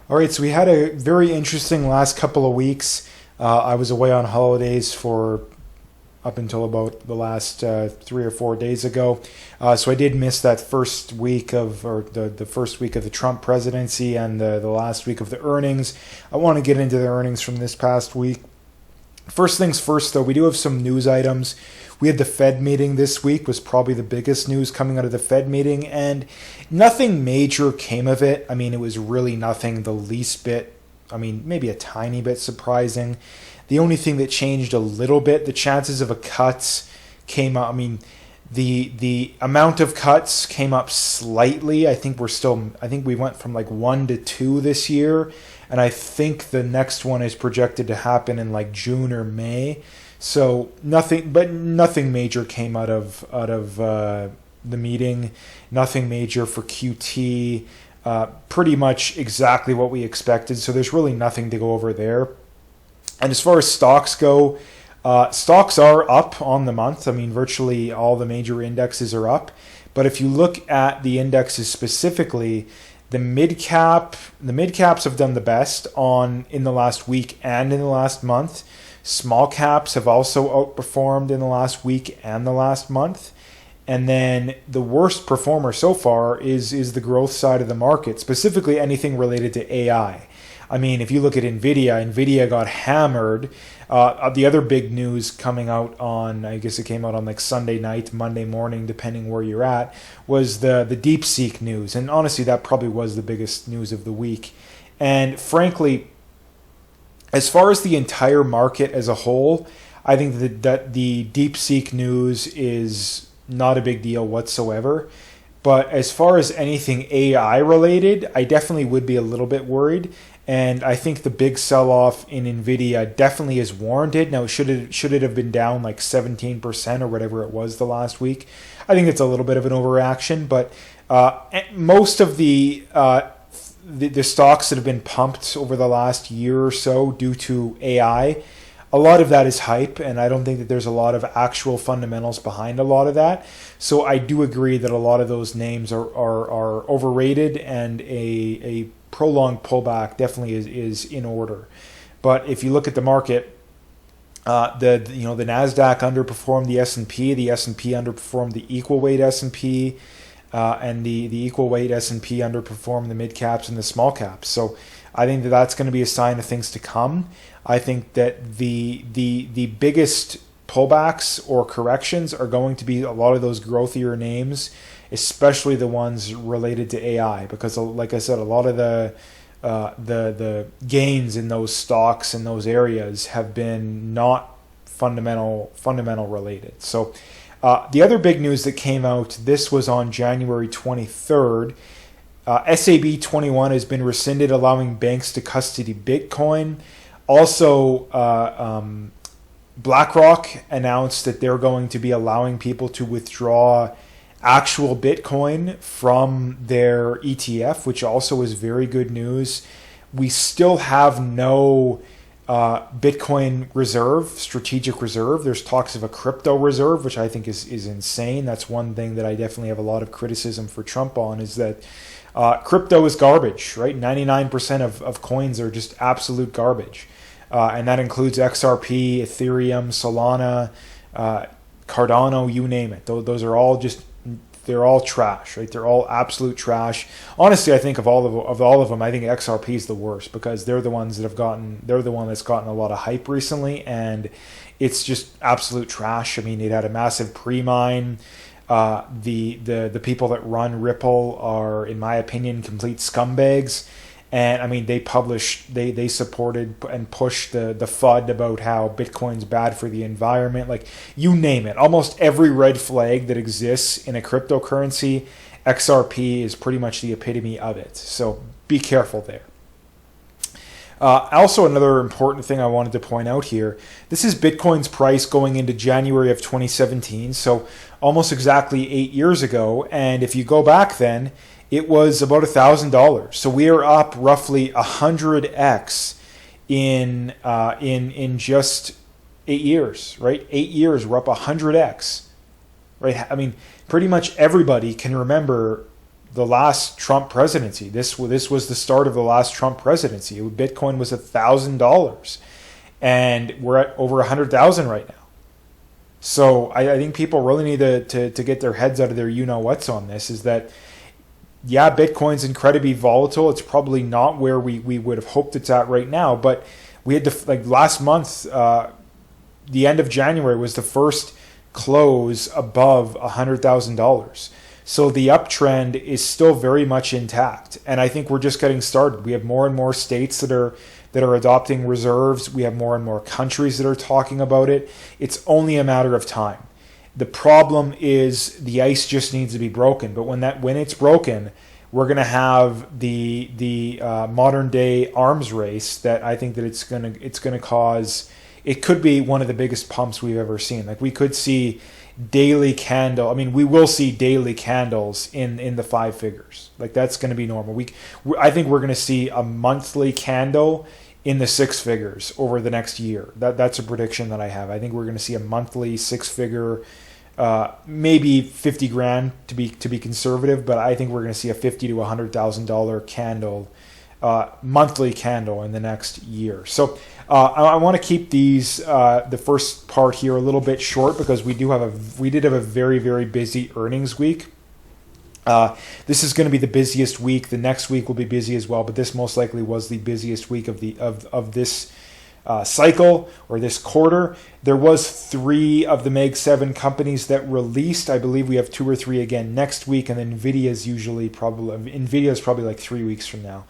All right, so we had a very interesting last couple of weeks. I was away on holidays for up until about the last 3 or 4 days ago. So I did miss that first week of, or the first week of the Trump presidency and the last week of the earnings. I want to get into the earnings from this past week. First things first, though, we do have some news items. We had the Fed meeting this week, was probably the biggest news coming out of the Fed meeting, and nothing major came of it. I mean, it was really nothing the least bit, I mean, maybe a tiny bit surprising. The only thing that changed a little bit, the chances of a cut came up. I mean, the amount of cuts came up slightly. I think we went from like 1 to 2 this year, and I think the next one is projected to happen in like June or May. So nothing major came out of the meeting. Nothing major for QT. Pretty much exactly what we expected. So there's really nothing to go over there. And as far as stocks go, stocks are up on the month. I mean, virtually all the major indexes are up. But if you look at the indexes specifically, the mid-caps have done the best in the last week and in the last month. Small caps have also outperformed in the last week and the last month. And then the worst performer so far is the growth side of the market, specifically anything related to AI. I mean, if you look at NVIDIA got hammered. The other big news coming out on, I guess it came out on like Sunday night, Monday morning, depending where you're at, was the Deepseek news. And honestly, that probably was the biggest news of the week. And frankly, as far as the entire market as a whole, I think that the Deepseek news is not a big deal whatsoever. But as far as anything AI related, I definitely would be a little bit worried. And I think the big sell-off in NVIDIA definitely is warranted. Now, should it have been down like 17% or whatever it was the last week? I think it's a little bit of an overreaction. But most of the stocks that have been pumped over the last year or so due to AI, a lot of that is hype, and I don't think that there's a lot of actual fundamentals behind a lot of that. So I do agree that a lot of those names are overrated, and a prolonged pullback definitely is in order. But if you look at the market, the Nasdaq underperformed the S&P. The S&P underperformed the equal weight S&P, and the equal weight S&P underperformed the mid caps and the small caps. So I think that that's going to be a sign of things to come. I think that the biggest pullbacks or corrections are going to be a lot of those growthier names, especially the ones related to AI, because like I said, a lot of the gains in those stocks in those areas have been not fundamental related. So the other big news that came out, this was on January 23rd. SAB 21 has been rescinded, allowing banks to custody Bitcoin. Also, BlackRock announced that they're going to be allowing people to withdraw actual Bitcoin from their ETF, which also is very good news. We still have no Bitcoin reserve, strategic reserve. There's talks of a crypto reserve, which I think is insane. That's one thing that I definitely have a lot of criticism for Trump on, is that crypto is garbage, right? 99% of coins are just absolute garbage. And that includes XRP, Ethereum, Solana, Cardano, you name it. Those are all they're all trash, right? They're all absolute trash. Honestly, I think of all of them, I think XRP is the worst, because they're the one that's gotten a lot of hype recently, and it's just absolute trash. I mean, it had a massive pre-mine. The people that run Ripple are, in my opinion, complete scumbags. And I mean, they supported and pushed the FUD about how Bitcoin's bad for the environment. Like, you name it. Almost every red flag that exists in a cryptocurrency, XRP is pretty much the epitome of it. So be careful there. Also, another important thing I wanted to point out here, this is Bitcoin's price going into January of 2017, so almost exactly 8 years ago. And if you go back then, it was about $1,000. So we are up roughly 100x in just 8 years, right? 8 years, we're up 100x, right? I mean, pretty much everybody can remember the last Trump presidency. This was the start of the last Trump presidency. Bitcoin was $1,000, and we're at over 100,000 right now. So I think people really need to get their heads out of their you-know-whats on this, is that, yeah, Bitcoin's incredibly volatile. It's probably not where we would have hoped it's at right now, but we had to, like last month, the end of January was the first close above $100,000. So the uptrend is still very much intact, and I think we're just getting started. We have more and more states that are adopting reserves. We have more and more countries that are talking about it. It's only a matter of time. The problem is the ice just needs to be broken. But when it's broken, we're going to have the modern day arms race that I think that it's going to cause. It could be one of the biggest pumps we've ever seen. Like we could see daily candle. I mean, we will see daily candles in the 5 figures. Like that's going to be normal. I think we're going to see a monthly candle in the 6 figures over the next year. That's a prediction that I have. I think we're going to see a monthly 6-figure, maybe 50 grand to be conservative, but I think we're going to see a $50,000 to $100,000 candle, monthly candle in the next year. So I want to keep these the first part here a little bit short because we did have a very, very busy earnings week. This is going to be the busiest week. The next week will be busy as well, but this most likely was the busiest week of this cycle or this quarter. There was 3 of the Mag 7 companies that released. I believe we have 2 or 3 again next week, and then Nvidia's probably like 3 weeks from now.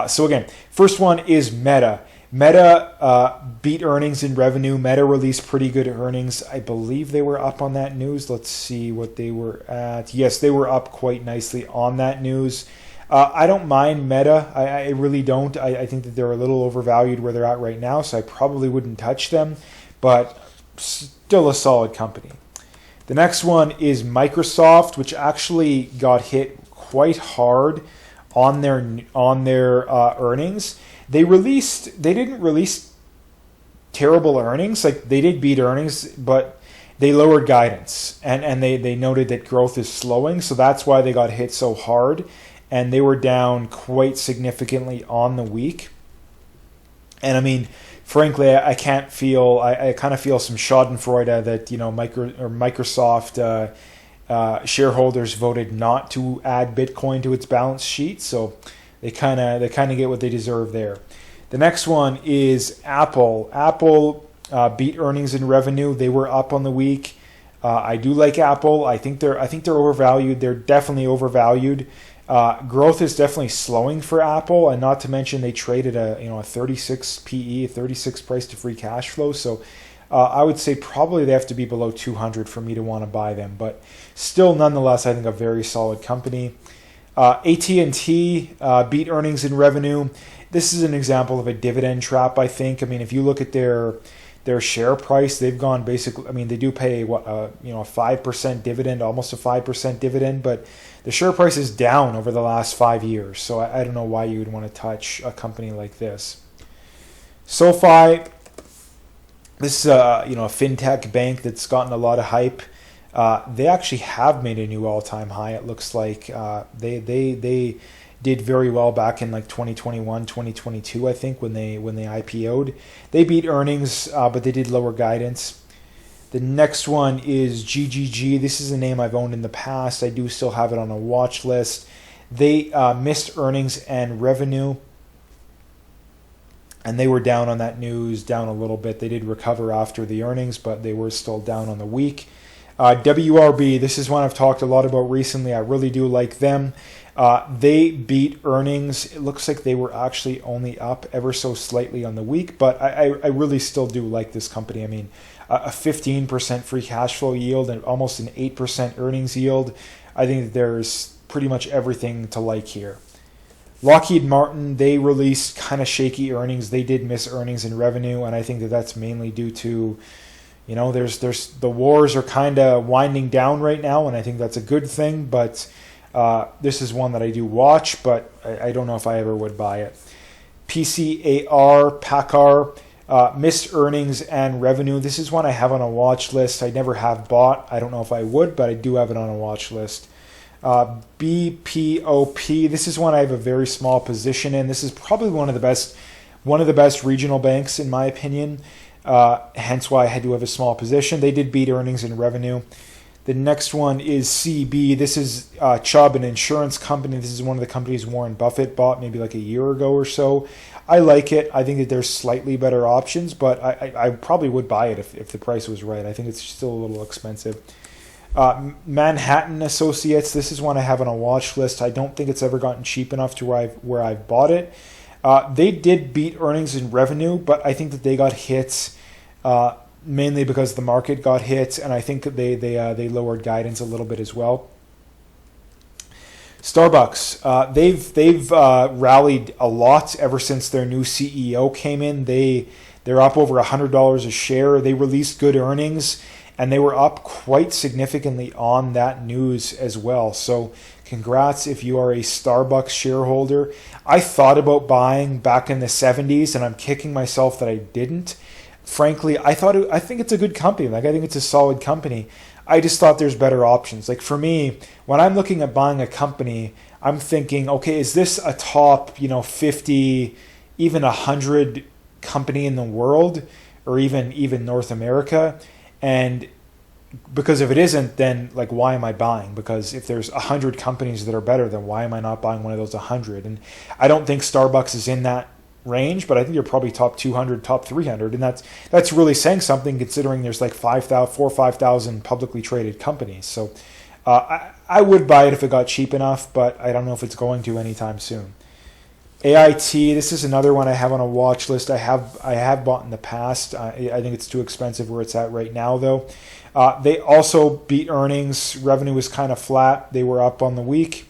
So again, first one is Meta. Meta beat earnings and revenue. Meta released pretty good earnings. I believe they were up on that news. Let's see what they were at. Yes, they were up quite nicely on that news. I don't mind Meta. I really don't. I think that they're a little overvalued where they're at right now, so I probably wouldn't touch them, but still a solid company. The next one is Microsoft, which actually got hit quite hard on their earnings. They didn't release terrible earnings. Like they did beat earnings, but they lowered guidance, and they noted that growth is slowing, so that's why they got hit so hard, and they were down quite significantly on the week. And I mean, frankly, I kind of feel some Schadenfreude that Microsoft shareholders voted not to add Bitcoin to its balance sheet, so they kind of get what they deserve there. The next one is Apple. Apple beat earnings and revenue. They were up on the week. I do like Apple. I think they're overvalued. They're definitely overvalued. Growth is definitely slowing for Apple, and not to mention they traded a 36 PE, 36 price to free cash flow. So I would say probably they have to be below 200 for me to want to buy them. But still, nonetheless, I think a very solid company. AT&T beat earnings and revenue. This is an example of a dividend trap, I think. I mean, if you look at their share price, they've gone basically, I mean, they do pay a 5% dividend, almost a 5% dividend, but the share price is down over the last 5 years. So I don't know why you would want to touch a company like this. SoFi, this is a fintech bank that's gotten a lot of hype. They actually have made a new all-time high. It looks like they did very well back in like 2021, 2022, I think, when they IPO'd. They beat earnings, but they did lower guidance. The next one is GGG. This is a name I've owned in the past. I do still have it on a watch list. They missed earnings and revenue, and they were down on that news, down a little bit. They did recover after the earnings, but they were still down on the week. WRB, this is one I've talked a lot about recently. I really do like them. They beat earnings. It looks like they were actually only up ever so slightly on the week, but I really still do like this company. I mean, a 15% free cash flow yield and almost an 8% earnings yield. I think that there's pretty much everything to like here. Lockheed Martin, they released kind of shaky earnings. They did miss earnings and revenue, and I think that that's mainly due to, there's the wars are kind of winding down right now, and I think that's a good thing, but this is one that I do watch, but I don't know if I ever would buy it. PACCAR, missed earnings and revenue. This is one I have on a watch list. I never have bought. I don't know if I would, but I do have it on a watch list. BPOP. This is one I have a very small position in. This is probably one of the best regional banks in my opinion. Hence why I had to have a small position. They did beat earnings and revenue. The next one is CB. This is Chubb, an insurance company. This is one of the companies Warren Buffett bought maybe like a year ago or so. I like it. I think that there's slightly better options, but I probably would buy it if the price was right. I think it's still a little expensive. Manhattan Associates. This is one I have on a watch list. I don't think it's ever gotten cheap enough to where I've bought it. They did beat earnings and revenue, but I think that they got hit mainly because the market got hit, and I think that they lowered guidance a little bit as well. Starbucks, they've rallied a lot ever since their new CEO came in. They're up over $100 a share. They released good earnings, and they were up quite significantly on that news as well. So congrats if you are a Starbucks shareholder. I thought about buying back in the 70s, and I'm kicking myself that I didn't. Frankly, I think it's a good company. I think it's a solid company. I just thought there's better options. For me, when I'm looking at buying a company, I'm thinking, okay, is this a top, 50, even 100 company in the world, or even North America? And because if it isn't, then why am I buying? Because if there's 100 companies that are better, then why am I not buying one of those 100? And I don't think Starbucks is in that range, but I think you're probably top 200, top 300, and that's really saying something considering there's 4,000 or 5,000 publicly traded companies. So I would buy it if it got cheap enough, but I don't know if it's going to anytime soon. AIT, this is another one I have on a watch list. I have bought in the past. I think it's too expensive where it's at right now, though. They also beat earnings. Revenue was kind of flat. They were up on the week.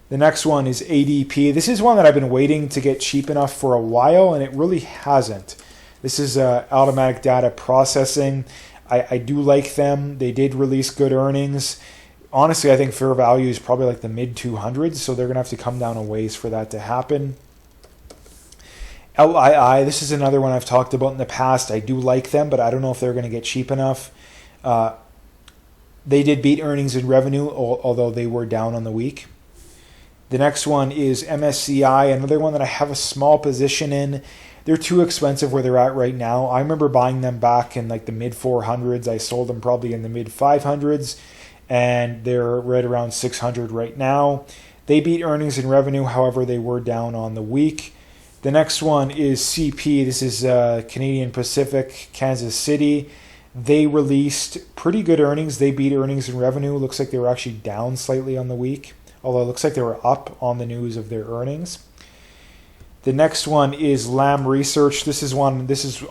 The next one is ADP. This is one that I've been waiting to get cheap enough for a while, and it really hasn't. This is automatic data processing. I do like them. They did release good earnings. Honestly, I think fair value is probably the mid 200s, so they're going to have to come down a ways for that to happen. LII, this is another one I've talked about in the past. I do like them, but I don't know if they're going to get cheap enough. They did beat earnings and revenue, although they were down on the week. The next one is MSCI, another one that I have a small position in. They're too expensive where they're at right now. I remember buying them back in the mid 400s. I sold them probably in the mid 500s, and they're right around 600 right now. They beat earnings and revenue, however, they were down on the week. The next one is CP. This is Canadian Pacific, Kansas City. They released pretty good earnings. They beat earnings and revenue. Looks like they were actually down slightly on the week, although it looks like they were up on the news of their earnings. The next one is Lam Research. This is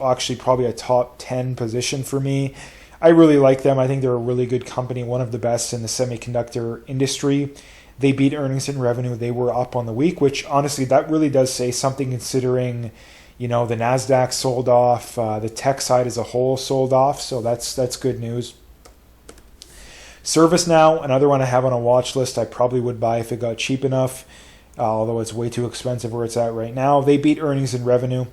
actually probably a top 10 position for me. I really like them. I think they're a really good company, one of the best in the semiconductor industry. They beat earnings and revenue. They were up on the week, which honestly, that really does say something considering, the NASDAQ sold off, the tech side as a whole sold off. So that's good news. ServiceNow, another one I have on a watch list. I probably would buy if it got cheap enough, although it's way too expensive where it's at right now. They beat earnings and revenue.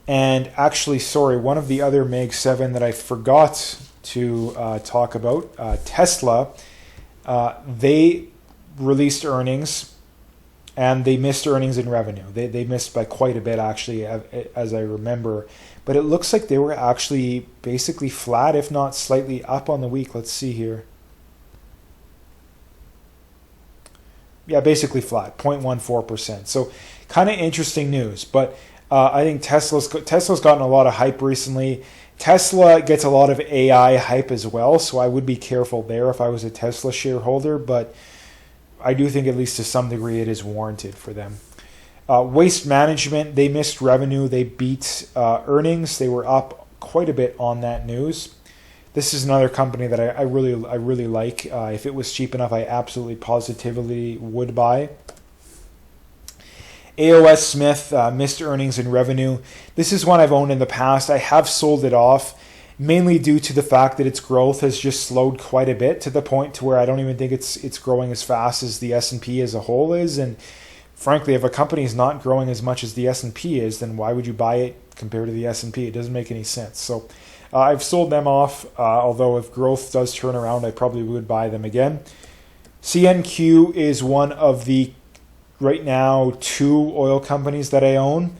And actually, one of the other Mag 7 that I forgot to talk about, Tesla, they released earnings, and they missed earnings and revenue. They missed by quite a bit, actually, as I remember. But it looks like they were actually basically flat, if not slightly up on the week. Let's see here. Yeah, basically flat, 0.14%. So kind of interesting news. But I think Tesla's gotten a lot of hype recently. Tesla gets a lot of AI hype as well, so I would be careful there if I was a Tesla shareholder. But I do think at least to some degree it is warranted for them. Waste Management, they missed revenue. They beat earnings. They were up quite a bit on that news. This is another company that I really like. If it was cheap enough, I absolutely positively would buy. AOS Smith missed earnings and revenue. This is one I've owned in the past. I have sold it off, mainly due to the fact that its growth has just slowed quite a bit to the point to where I don't even think it's growing as fast as the S&P as a whole is. And frankly, if a company is not growing as much as the S&P is, then why would you buy it compared to the S&P? It doesn't make any sense. So I've sold them off, although if growth does turn around, I probably would buy them again. CNQ is one of the, right now, 2 oil companies that I own.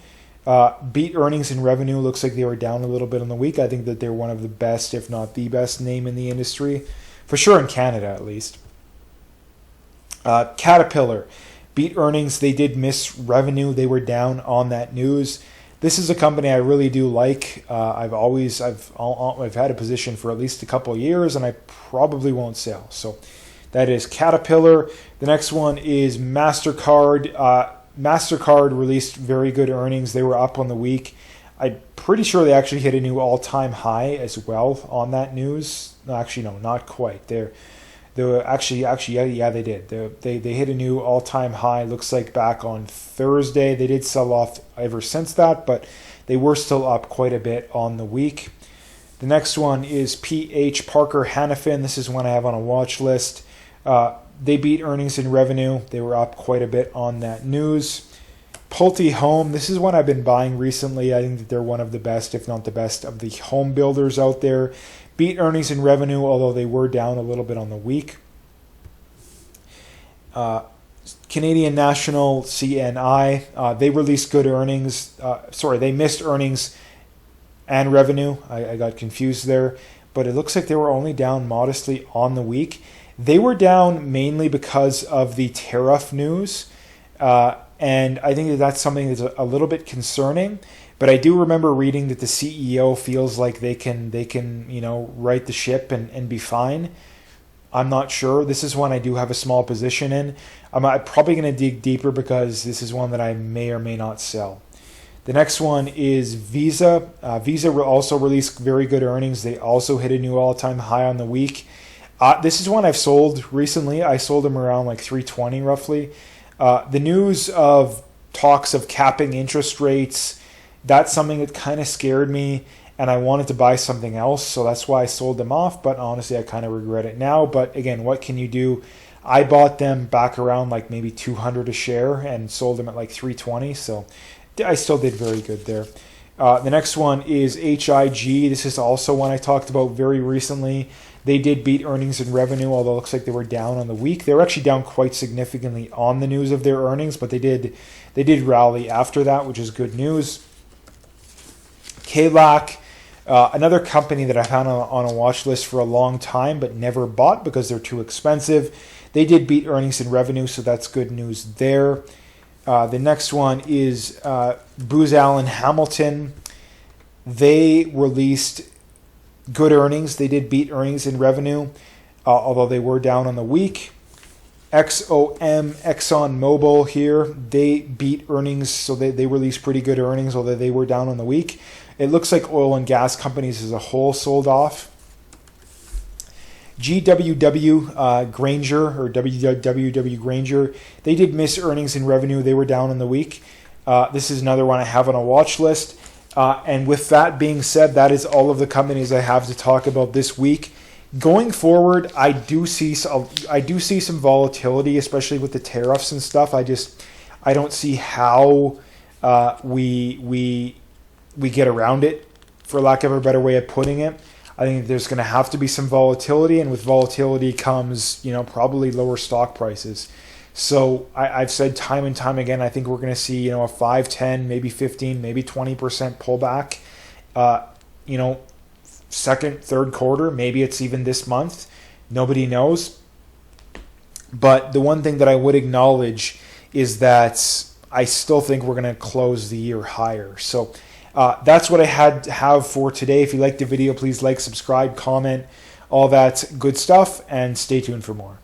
Beat earnings and revenue. Looks like they were down a little bit on the week. I think that they're one of the best, if not the best name in the industry, for sure in Canada at least. Caterpillar. Beat earnings. They did miss revenue. They were down on that news. This is a company I really do like. I've had a position for at least a couple of years, and I probably won't sell. So that is Caterpillar. The next one is MasterCard. MasterCard released very good earnings. They were up on the week. I'm pretty sure they actually hit a new all-time high as well on that news. No, actually, no, not quite. They did. They hit a new all-time high. Looks like back on Thursday. They did sell off ever since that, but they were still up quite a bit on the week. The next one is PH Parker Hannifin. This is one I have on a watch list. They beat earnings and revenue. They were up quite a bit on that news. Pulte Home. This is one I've been buying recently. I think that they're one of the best, if not the best, of the home builders out there. Beat earnings and revenue, although they were down a little bit on the week. Canadian National, CNI. They released good earnings. They missed earnings and revenue. I got confused there. But it looks like they were only down modestly on the week. They were down mainly because of the tariff news, and I think that that's something that's a little bit concerning. But I do remember reading that the CEO feels like they can right the ship and be fine. I'm not sure. This is one I do have a small position in. I'm probably going to dig deeper because this is one that I may or may not sell. The next one is Visa. Visa also released very good earnings. They also hit a new all-time high on the week. This is one I've sold recently. I sold them around like $320 roughly. The news of talks of capping interest rates, that's something that kind of scared me, and I wanted to buy something else, so that's why I sold them off. But honestly, I kind of regret it now. But again, what can you do? I bought them back around like maybe $200 a share and sold them at like $320, so I still did very good there. The next one is HIG. This is also one I talked about very recently. They did beat earnings and revenue, although it looks like they were down on the week. They were actually down quite significantly on the news of their earnings, but they did rally after that, which is good news. KLAC, another company that I had on a watch list for a long time, but never bought because they're too expensive. They did beat earnings and revenue, so that's good news there. The next one is Booz Allen Hamilton. They released good earnings. They did beat earnings and revenue, although they were down on the week. ExxonMobil here, they beat earnings, so they released pretty good earnings, although they were down on the week. It looks like oil and gas companies as a whole sold off. GWW Granger, or WWW Granger, they did miss earnings and revenue. They were down on the week. This is another one I have on a watch list. And with that being said, that is all of the companies I have to talk about this week. Going forward, I do see some volatility, especially with the tariffs and stuff. I don't see how we get around it, for lack of a better way of putting it. I think there's going to have to be some volatility, and with volatility comes, probably lower stock prices. So I've said time and time again, I think we're going to see, a 5, 10, maybe 15, maybe 20% pullback, second, third quarter. Maybe it's even this month. Nobody knows. But the one thing that I would acknowledge is that I still think we're going to close the year higher. So that's what I had to have for today. If you liked the video, please like, subscribe, comment, all that good stuff, and stay tuned for more.